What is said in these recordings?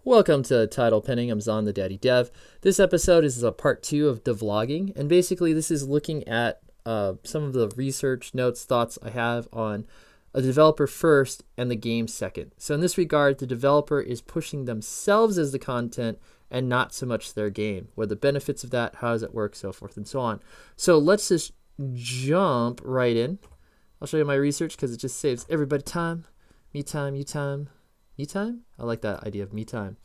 Welcome to Title Pinning. I'm Zon, the Daddy Dev. This episode is a part 2 of devlogging, and basically this is looking at some of the research notes, thoughts I have on a developer first and the game second. So in this regard, the developer is pushing themselves as the content and not so much their game. What are the benefits of that? How does it work? So forth and so on. So let's just jump right in. I'll show you my research because it just saves everybody time. Me time, you time. Me time? I like that idea of me time.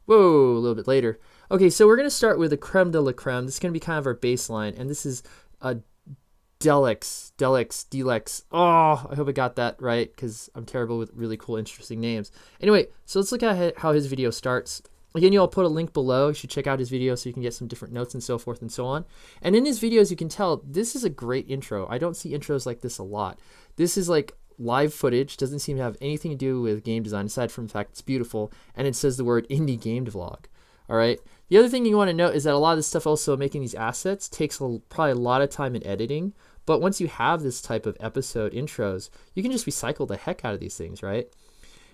Whoa, a little bit later. Okay, so we're going to start with the creme de la creme. This is going to be kind of our baseline, and this is a Delix. Oh, I hope I got that right because I'm terrible with really cool, interesting names. Anyway, so let's look at how his video starts. Again, I'll put a link below. You should check out his video so you can get some different notes and so forth and so on. And in his videos, you can tell this is a great intro. I don't see intros like this a lot. This is like live footage, doesn't seem to have anything to do with game design aside from the fact it's beautiful, and it says the word indie game devlog. All right. The other thing you want to note is that a lot of this stuff, also making these assets, takes probably a lot of time in editing. But once you have this type of episode intros, you can just recycle the heck out of these things, right?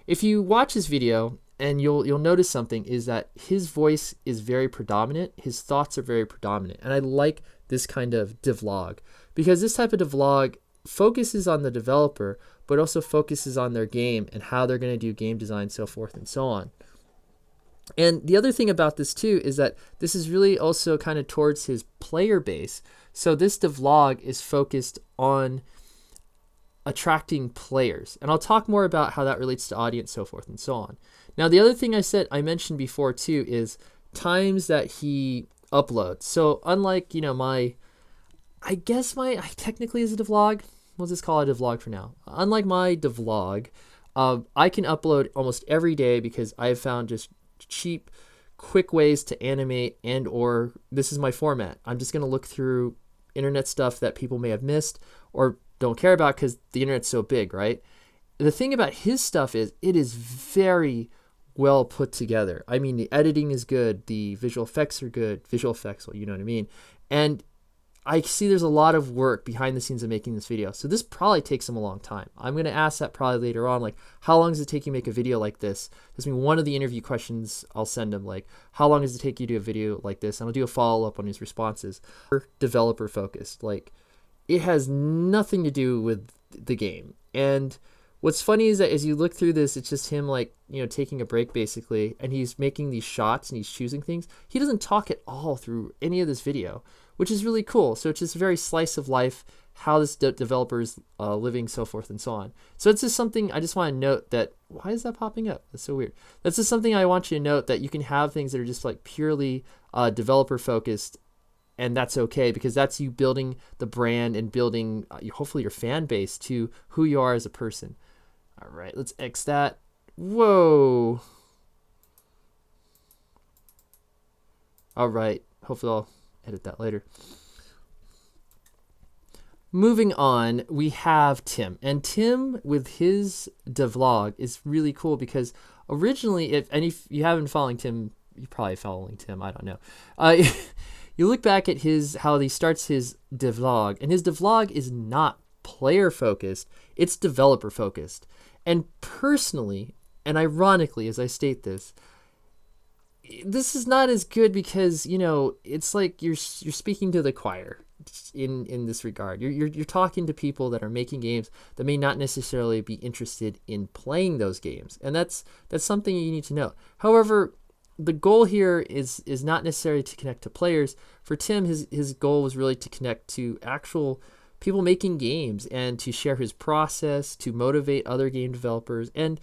If you watch this video, and you'll notice something is that his voice is very predominant. His thoughts are very predominant, and I like this kind of devlog because this type of devlog focuses on the developer, but also focuses on their game and how they're going to do game design, so forth and so on. And the other thing about this too is that this is really also kind of towards his player base. So this devlog is focused on attracting players. And I'll talk more about how that relates to audience, so forth and so on. Now, the other thing I mentioned before too is times that he uploads. So unlike, I technically is a devlog. We'll just call it a devlog for now. Unlike my devlog, I can upload almost every day because I've found just cheap, quick ways to animate or this is my format. I'm just going to look through internet stuff that people may have missed or don't care about because the internet's so big, right? The thing about his stuff is it is very well put together. I mean, the editing is good. The visual effects are good. Well, you know what I mean? And I see there's a lot of work behind the scenes of making this video. So this probably takes him a long time. I'm going to ask that probably later on, like, how long does it take you to make a video like this? That's one of the interview questions I'll send him, like, how long does it take you to do a video like this? And I'll do a follow-up on his responses. Developer focused. Like, it has nothing to do with the game. And what's funny is that as you look through this, it's just him, like, taking a break basically, and he's making these shots and he's choosing things. He doesn't talk at all through any of this video, which is really cool. So it's just very slice of life, how this developer is living, so forth and so on. So it's just something I just want to note that, why is that popping up? That's so weird. That's just something I want you to note, that you can have things that are just like purely developer focused, and that's okay because that's you building the brand and building hopefully your fan base to who you are as a person. All right, let's X that. Whoa. All right, hopefully I'll edit that later. Moving on, we have Tim. And Tim with his devlog is really cool because originally, if you haven't following Tim, you're probably following Tim, I don't know. You look back at how he starts his devlog, and his devlog is not player focused, it's developer focused. And personally, and ironically as I state this is not as good because, it's like you're speaking to the choir in this regard. You're talking to people that are making games that may not necessarily be interested in playing those games. And that's something you need to know. However, the goal here is not necessarily to connect to players. For Tim, his goal was really to connect to actual people making games and to share his process, to motivate other game developers. And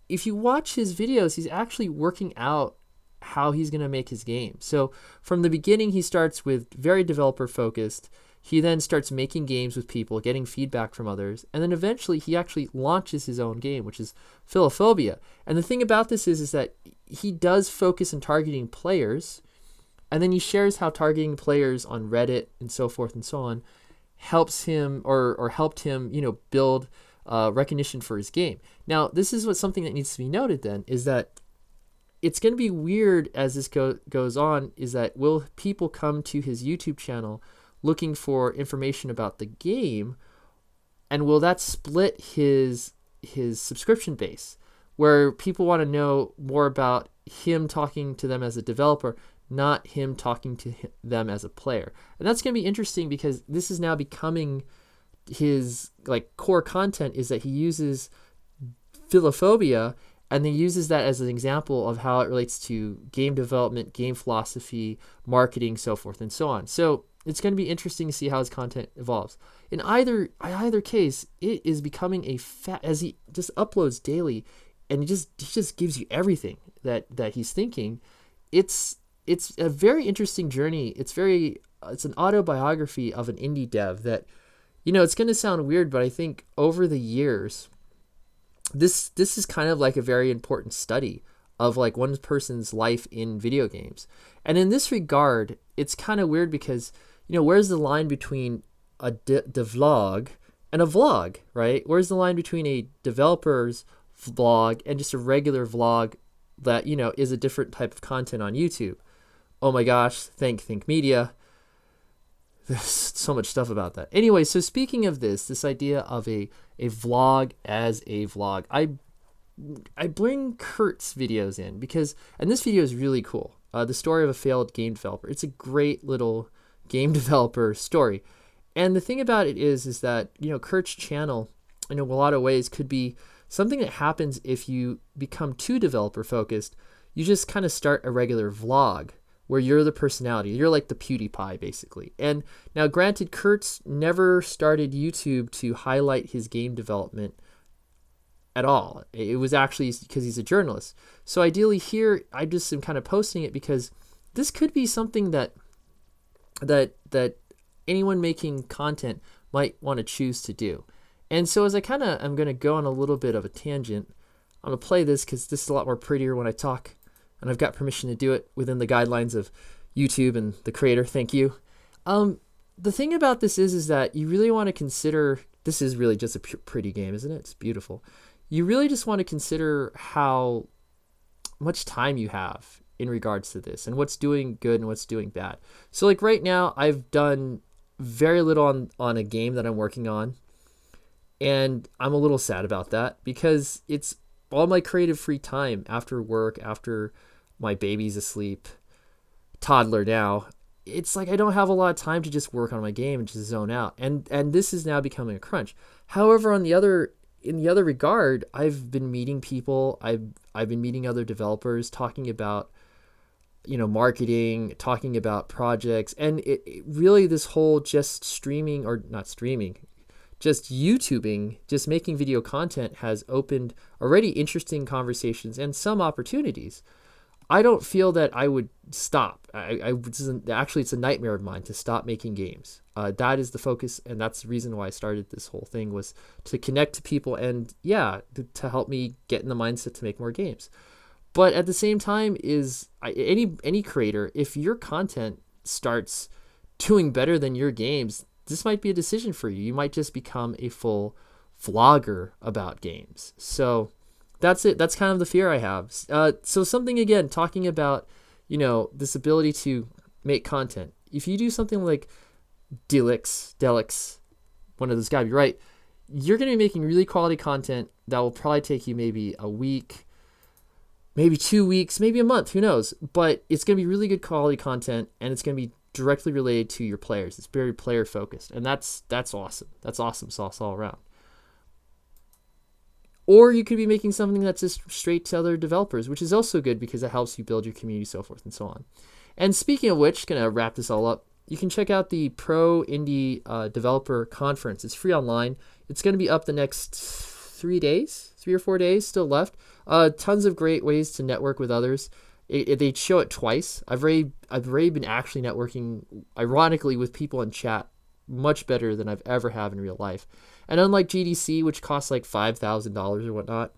if you watch his videos, he's actually working out how he's going to make his game. So from the beginning, he starts with very developer focused. He then starts making games with people, getting feedback from others. And then eventually he actually launches his own game, which is Philophobia. And the thing about this is that he does focus on targeting players. And then he shares how targeting players on Reddit and so forth and so on helps him or helped him, build recognition for his game. Now, this is something that needs to be noted then, is that it's going to be weird as this goes on, is that will people come to his YouTube channel looking for information about the game, and will that split his subscription base, where people want to know more about him talking to them as a developer, not him talking to them as a player. And that's going to be interesting because this is now becoming his like core content, is that he uses philophobia and then uses that as an example of how it relates to game development, game philosophy, marketing, so forth and so on. So it's going to be interesting to see how his content evolves. In either case, it is becoming as he just uploads daily, and he just gives you everything that he's thinking. It's a very interesting journey. It's an autobiography of an indie dev that, it's going to sound weird, but I think over the years, this is kind of like a very important study of like one person's life in video games. And in this regard, it's kind of weird because, where's the line between a devlog and a vlog, right? Where's the line between a developer's vlog and just a regular vlog that, is a different type of content on YouTube? Oh my gosh, thank Media. There's so much stuff about that. Anyway, so speaking of this idea of a vlog as a vlog, I bring Kurt's videos in because, and this video is really cool. The story of a failed game developer. It's a great little game developer story. And the thing about it is that, Kurt's channel, in a lot of ways, could be something that happens if you become too developer focused. You just kind of start a regular vlog where you're the personality. You're like the PewDiePie, basically. And now, granted, Kurt's never started YouTube to highlight his game development at all. It was actually because he's a journalist. So ideally here, I just am kind of posting it because this could be something that anyone making content might want to choose to do. And so as I'm going to go on a little bit of a tangent, I'm going to play this because this is a lot more prettier when I talk, and I've got permission to do it within the guidelines of YouTube and the creator. Thank you. The thing about this is that you really want to consider, this is really just a pretty game, isn't it? It's beautiful. You really just want to consider how much time you have in regards to this and what's doing good and what's doing bad. So like right now, I've done very little on a game that I'm working on. And I'm a little sad about that because it's all my creative free time after work, after my baby's asleep, toddler now. It's like I don't have a lot of time to just work on my game and just zone out. And this is now becoming a crunch. However, in the other regard, I've been meeting people. I've been meeting other developers, talking about marketing, talking about projects, and it really this whole just streaming or not streaming. Just YouTubing, just making video content has opened already interesting conversations and some opportunities. I don't feel that I would stop. Actually, it's a nightmare of mine to stop making games. That is the focus, and that's the reason why I started this whole thing, was to connect to people and, to help me get in the mindset to make more games. But at the same time, any creator, if your content starts doing better than your games, this might be a decision for you. You might just become a full vlogger about games. So that's it. That's kind of the fear I have. So something, again, talking about, this ability to make content. If you do something like Delix, one of those guys, you're right, you're going to be making really quality content that will probably take you maybe a week, maybe 2 weeks, maybe a month, who knows? But it's going to be really good quality content, and it's going to be directly related to your players. It's very player focused, and that's awesome. That's awesome sauce all around. Or you could be making something that's just straight to other developers, which is also good because it helps you build your community, so forth and so on. And speaking of which, gonna wrap this all up, you can check out the Pro Indie Developer Conference. It's free online. It's going to be up the next 3 or 4 days still left. Tons of great ways to network with others. They show it twice. I've already been actually networking, ironically, with people in chat much better than I've ever have in real life. And unlike GDC, which costs like $5,000 or whatnot,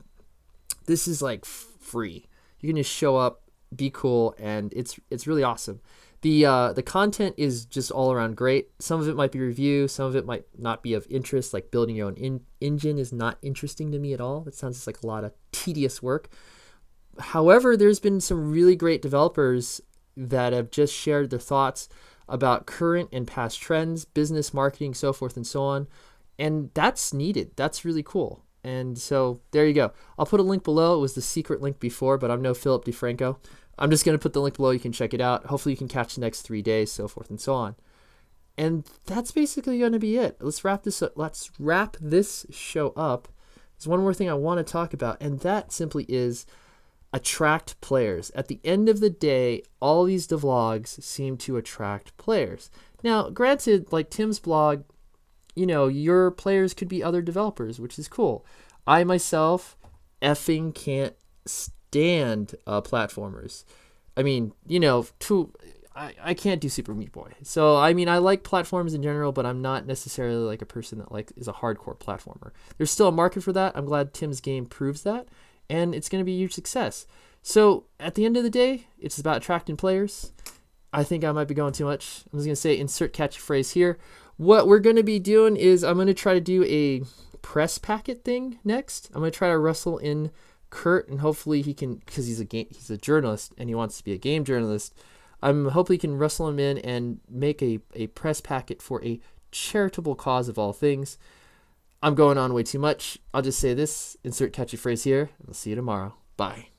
this is like free. You can just show up, be cool, and it's really awesome. The content is just all around great. Some of it might be review, some of it might not be of interest, like building your own engine is not interesting to me at all. It sounds just like a lot of tedious work. However, there's been some really great developers that have just shared their thoughts about current and past trends, business, marketing, so forth and so on. And that's needed. That's really cool. And so there you go. I'll put a link below. It was the secret link before, but I'm no Philip DeFranco. I'm just going to put the link below. You can check it out. Hopefully you can catch the next 3 days, so forth and so on. And that's basically going to be it. Let's wrap this up. Let's wrap this show up. There's one more thing I want to talk about, and that simply is attract players. At the end of the day, all these devlogs seem to attract players. Now, granted, like Tim's blog, you know, your players could be other developers, which is cool. I myself effing can't stand platformers. I mean, you know, I can't do Super Meat Boy. So, I mean, I like platforms in general, but I'm not necessarily like a person that like is a hardcore platformer. There's still a market for that. I'm glad Tim's game proves that, and it's going to be a huge success. So, at the end of the day, it's about attracting players. I think I might be going too much. I'm just going to say insert catchy phrase here. What we're going to be doing is I'm going to try to do a press packet thing next. I'm going to try to wrestle in Kurt, and hopefully he can, because he's a journalist and he wants to be a game journalist. I'm hoping he can wrestle him in and make a press packet for a charitable cause of all things. I'm going on way too much. I'll just say this, insert catchy phrase here, and I'll see you tomorrow. Bye.